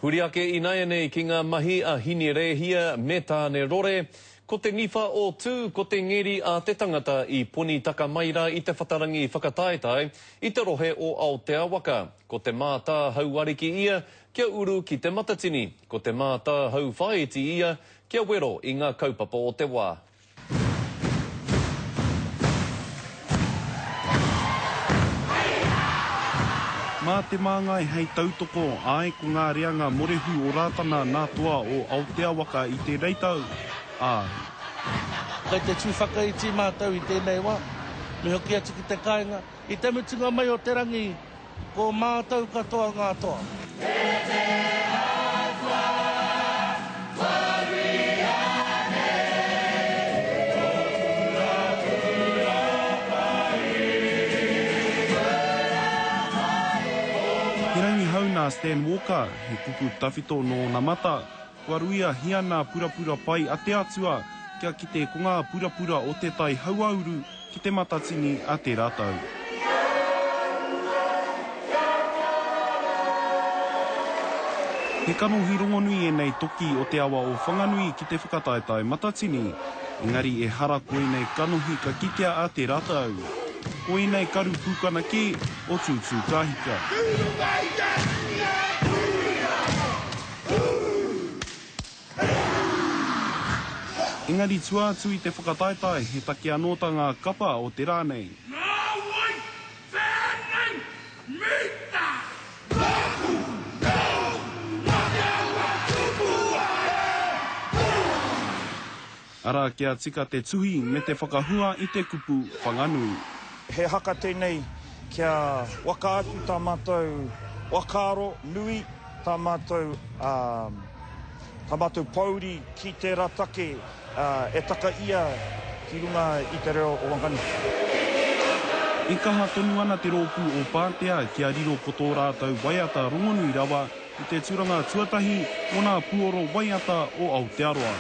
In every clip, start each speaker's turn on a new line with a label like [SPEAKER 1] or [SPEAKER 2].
[SPEAKER 1] Huri ake ina nei ki ngā mahi a hini rehia me tāne rore, ko te niwha o tū, ko te ngeri a te tangata i puni taka maira i te whatarangi whakataetai i te rohe o Aotearoa. Ko te mātā hau ariki ia, kia uru ki te matatini. Ko te mātā hau whaiti ia, kia wero i ngā kaupapa o te wā.
[SPEAKER 2] Mā te māngai hei tautoko, ai ko ngā reanga morehu o rātana nā toa o Aotearoa i te reitau.
[SPEAKER 3] Kei te tūwhakaiti mātau i tēnei wā, me hoki atu ki te kāinga, i te mutunga mai o te rangi, ko mātau katoa ngā toa.
[SPEAKER 2] He rangi hau nā Stan Walker, he kupu tawhito no nā mata, kua ruia hia nā purapura pai a te atua, kia ki te konga purapura o te tai hauauru ki te matatini a te rātau. He kanohi rongonui e nei toki o te awa o whanganui ki te whakataetai matatini, engari e hara koe nei kanohi ka kitea a te rātau. Koe nei karu pūkana ki o Tūtū Kahika. Engari tuātu i te whakataetai he take anōta ngā kapa o te rānei.
[SPEAKER 4] Ngā wai whēnei mita!
[SPEAKER 2] Ara kia tika te tuhi me te whakahua i te kupu whanganui.
[SPEAKER 5] He haka tēnei kia wakaatu tā mātou wakaaro nui, tā mātou pauri ki te ratake e taka ia ki runga i te reo o Wangani.
[SPEAKER 2] I kaha tonu ana te rōpū o Pātea kia riro koto rātou waiata rongonui rawa i te turanga tuatahi o nā puoro waiata o Aotearoa.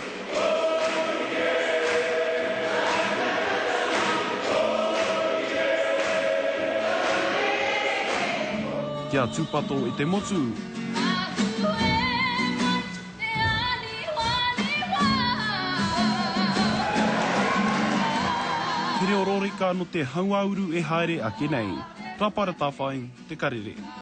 [SPEAKER 2] Kia tūpato i te motu. He reo rorika no te hauauru e haere ake nei. Ka para tā whai, te karere.